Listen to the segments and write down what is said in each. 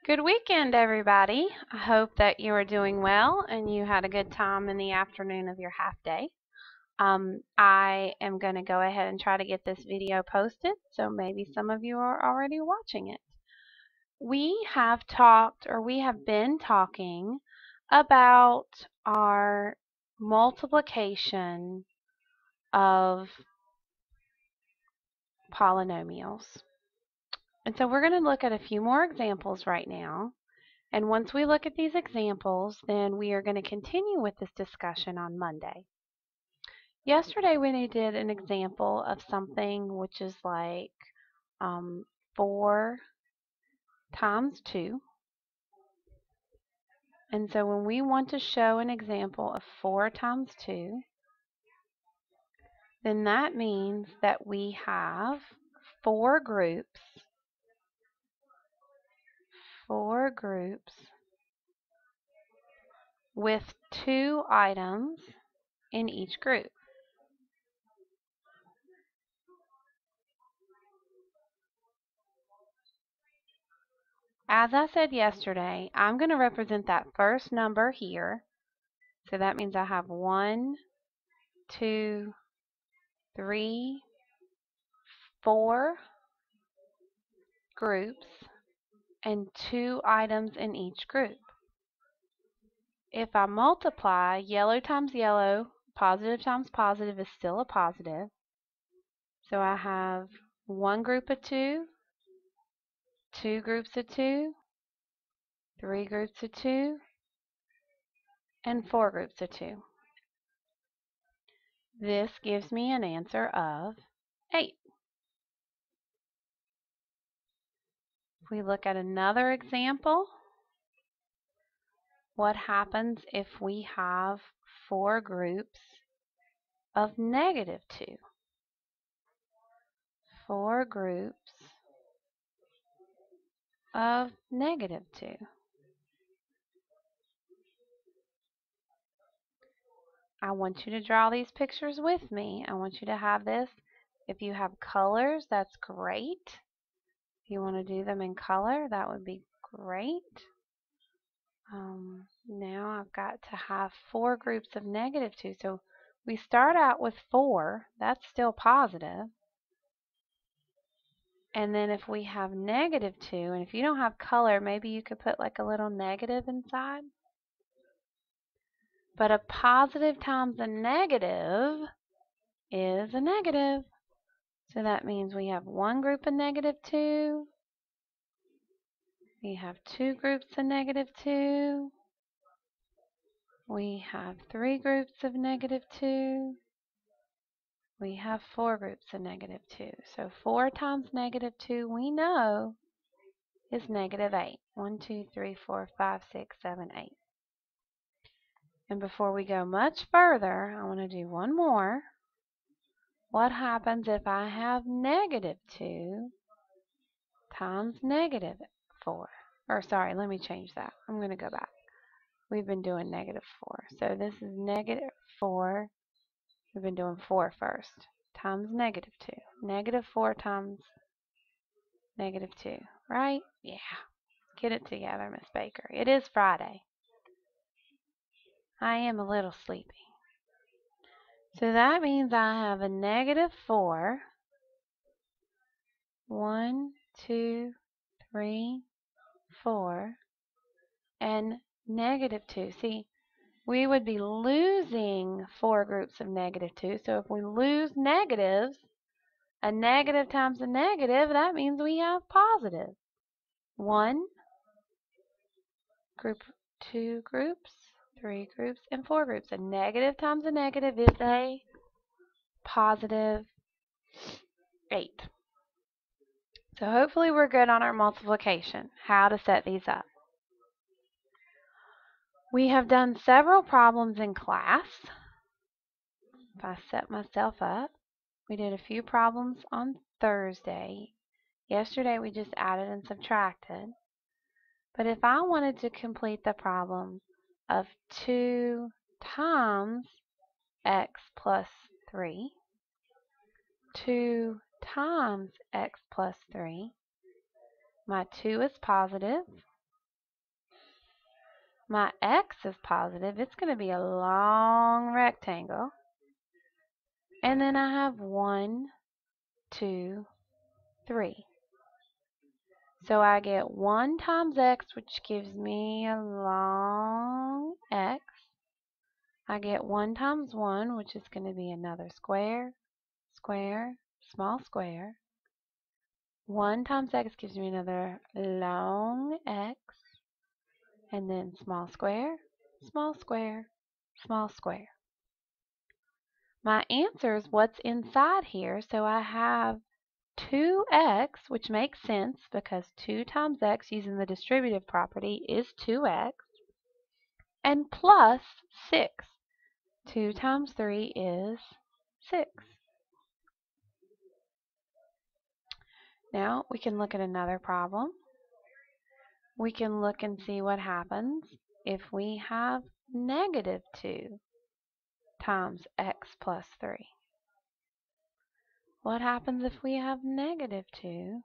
Good weekend, everybody. I hope that you are doing well and you had a good time in the afternoon of your half day. I am going to go ahead and try to get this video posted, so maybe some of you are already watching it. We have been talking about our multiplication of polynomials. And so we're going to look at a few more examples right now. And once we look at these examples, then we are going to continue with this discussion on Monday. Yesterday we did an example of something which is like 4 times 2. And so when we want to show an example of 4 times 2, then that means that we have 4 groups with 2 items in each group. As I said yesterday, I'm going to represent that first number here. So that means I have 1, 2, 3, 4 groups and 2 items in each group. If I multiply, yellow times yellow, positive times positive is still a positive. So I have 1 group of 2, 2 groups of 2, 3 groups of 2, and 4 groups of 2. This gives me an answer of 8. If we look at another example, what happens if we have 4 groups of negative 2? 4 groups of negative 2. I want you to draw these pictures with me. I want you to have this. If you have colors, that's great. If you want to do them in color, that would be great. Now I've got to have 4 groups of negative 2. So we start out with 4. That's still positive. And then if we have negative 2, and if you don't have color, maybe you could put like a little negative inside. But a positive times a negative is a negative. So that means we have 1 group of negative 2. We have 2 groups of negative 2. We have 3 groups of negative 2. We have 4 groups of negative 2. So 4 times negative 2 we know is negative 8. 1, 2, 3, 4, 5, 6, 7, 8. And before we go much further, I want to do one more. What happens if I have negative 2 times negative 4? Or sorry, let me change that. I'm going to go back. We've been doing negative 4. So this is negative 4. We've been doing 4 first. Times negative 2. Negative 4 times negative 2. Right? Yeah. Get it together, Miss Baker. It is Friday. I am a little sleepy. So that means I have a negative 4. 1, 2, 3, 4. And negative 2. See, we would be losing 4 groups of negative 2. So if we lose negatives, a negative times a negative, that means we have positive. 1 group, 2 groups, 3 groups, and 4 groups. A negative times a negative is a positive 8. So hopefully we're good on our multiplication, how to set these up. We have done several problems in class. If I set myself up, we did a few problems on Thursday. Yesterday we just added and subtracted. But if I wanted to complete the problem of 2 times x plus 3, 2 times x plus 3, my 2 is positive, my x is positive, it's going to be a long rectangle. And then I have 1, 2, 3. So I get 1 times x, which gives me a long x. I get 1 times 1, which is going to be another square, square, small square. 1 times x gives me another long x. And then small square, small square, small square. My answer is what's inside here, so I have 2x, which makes sense because 2 times x using the distributive property is 2x, and plus 6. 2 times 3 is 6. Now we can look at another problem. We can look and see what happens if we have negative 2 times x plus 3. What happens if we have negative 2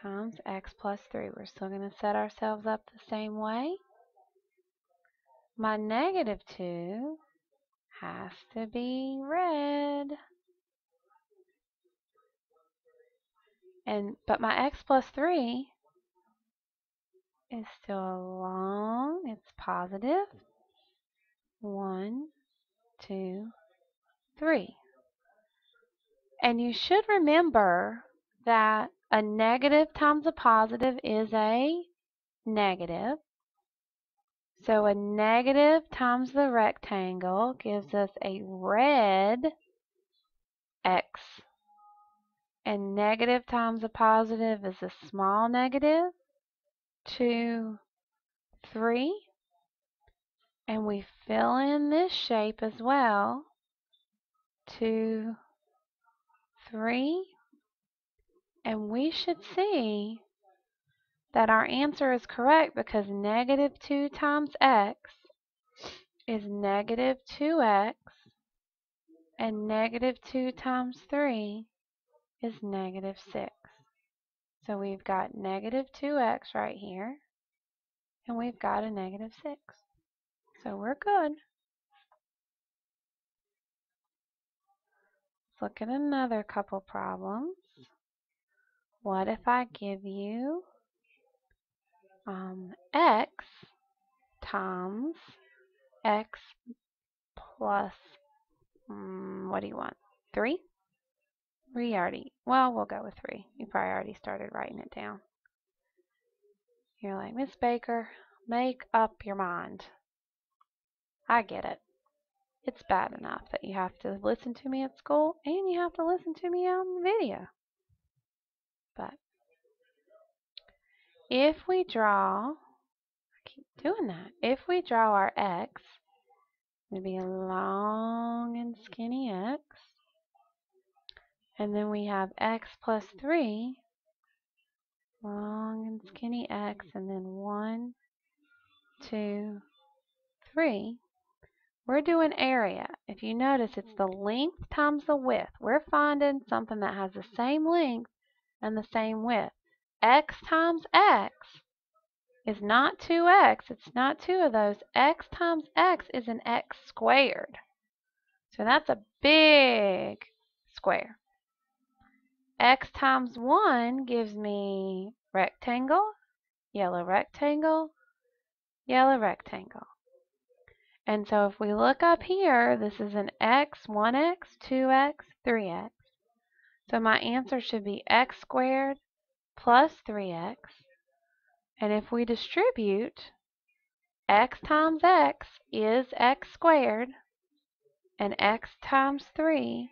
times x plus 3? We're still going to set ourselves up the same way. My negative 2 has to be red. But my x plus 3 is still long. It's positive. 1, 2, 3. And you should remember that a negative times a positive is a negative. So a negative times the rectangle gives us a red x. And negative times a positive is a small negative. 2, 3. And we fill in this shape as well. 2, 3. And we should see that our answer is correct because negative 2 times x is negative 2x, and negative 2 times 3 is negative 6. So we've got negative 2x right here, and we've got a negative 6. So we're good. Let's look at another couple problems. What if I give you x times x plus, what do you want, 3? We'll go with 3. You probably already started writing it down. You're like, Miss Baker, make up your mind. I get it. It's bad enough that you have to listen to me at school and you have to listen to me on video. But if we draw, I keep doing that. If we draw our x, it'll be a long and skinny x. And then we have x plus 3, long and skinny x, and then 1, 2, 3. We're doing area. If you notice, it's the length times the width. We're finding something that has the same length and the same width. X times x is not 2x. It's not 2 of those. X times x is an x squared. So that's a big square. X times 1 gives me rectangle, yellow rectangle, yellow rectangle. And so if we look up here, this is an x, 1x, 2x, 3x. So my answer should be x squared plus 3x. And if we distribute, x times x is x squared, and x times 3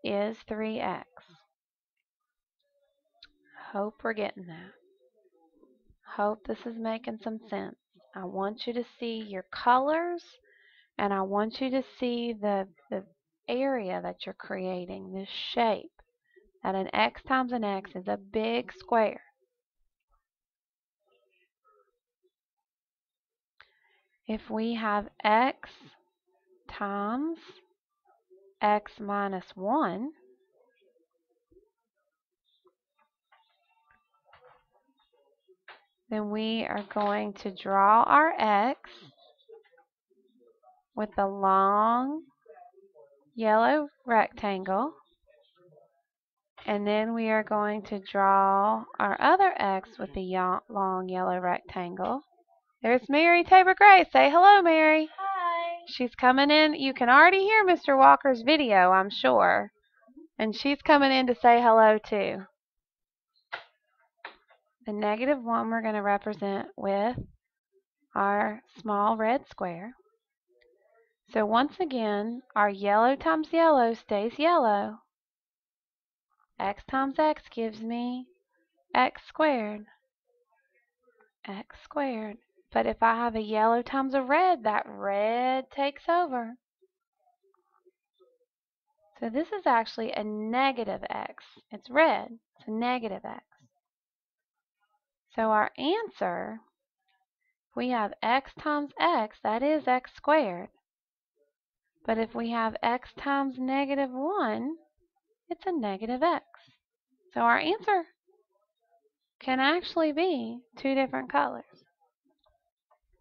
is 3x. Hope we're getting that. Hope this is making some sense. I want you to see your colors, and I want you to see the area that you're creating, this shape, that an x times an x is a big square. If we have x times x minus 1, then we are going to draw our x with the long yellow rectangle. And then we are going to draw our other x with the long yellow rectangle. There's Mary Tabor Gray. Say hello, Mary. Hi. She's coming in. You can already hear Mr. Walker's video, I'm sure. And she's coming in to say hello, too. The -1 we're going to represent with our small red square. So once again, our yellow times yellow stays yellow. X times x gives me x squared. X squared. But if I have a yellow times a red, that red takes over. So this is actually a negative x. It's red. It's a negative x. So our answer, if we have x times x, that is x squared. But if we have x times -1, it's a negative x. So our answer can actually be two different colors.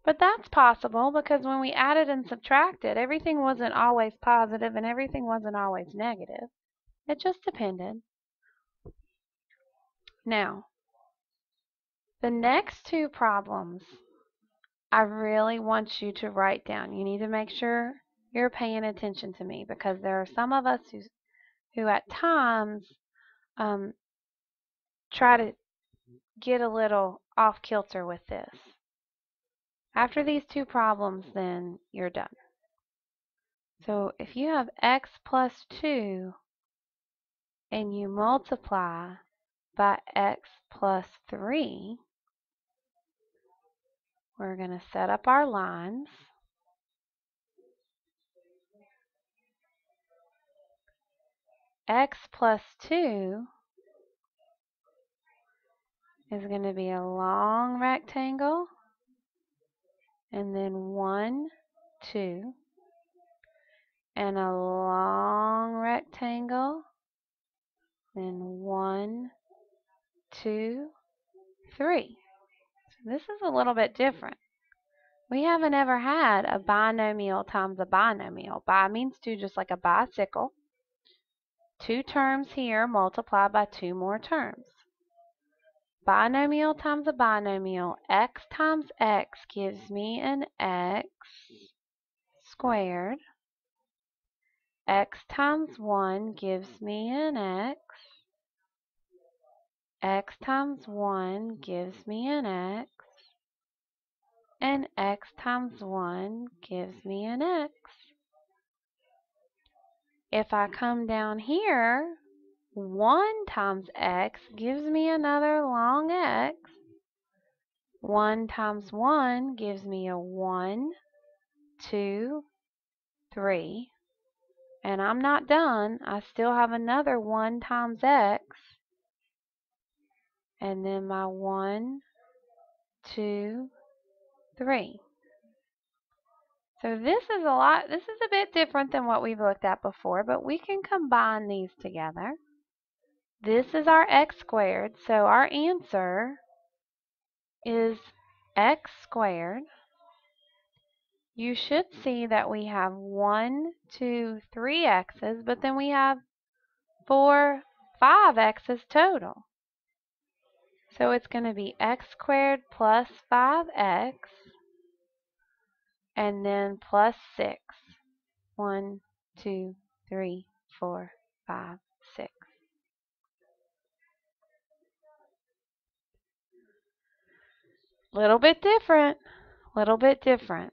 But that's possible because when we added and subtracted, everything wasn't always positive and everything wasn't always negative. It just depended. Now, the next two problems I really want you to write down. You need to make sure you're paying attention to me because there are some of us who at times try to get a little off kilter with this. After these two problems, then you're done. So if you have x plus 2 and you multiply by x plus 3, we're going to set up our lines. X plus 2 is going to be a long rectangle, and then 1, 2, and a long rectangle, then 1, 2, 3. So this is a little bit different. We haven't ever had a binomial times a binomial. Bi means two, just like a bicycle. Two terms here multiplied by two more terms. Binomial times a binomial, x times x gives me an x squared. X times 1 gives me an x. X times 1 gives me an x. And x times 1 gives me an x. If I come down here, 1 times x gives me another long x. 1 times 1 gives me a 1, 2, 3. And I'm not done. I still have another 1 times x. And then my 1, 2, 3. So this is a bit different than what we've looked at before, but we can combine these together. This is our x squared, so our answer is x squared. You should see that we have 1, 2, 3 x's, but then we have 4, 5 x's total. So it's going to be x squared plus 5x and then plus 6. 1, 2, 3, 4, 5, 6. Little bit different. Little bit different.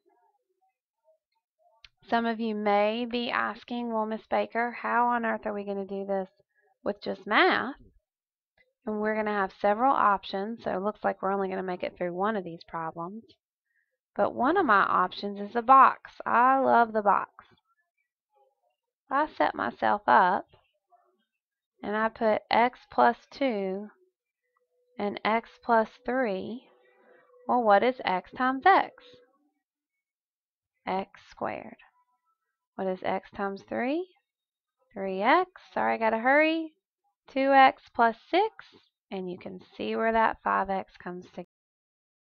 Some of you may be asking, well, Miss Baker, how on earth are we going to do this with just math? And we're going to have several options, so it looks like we're only going to make it through one of these problems. But one of my options is a box. I love the box. I set myself up and I put x plus 2 and x plus 3. Well, what is x times x? X squared. What is x times 3? 3x. Sorry, I gotta hurry. 2x plus 6. And you can see where that 5x comes together.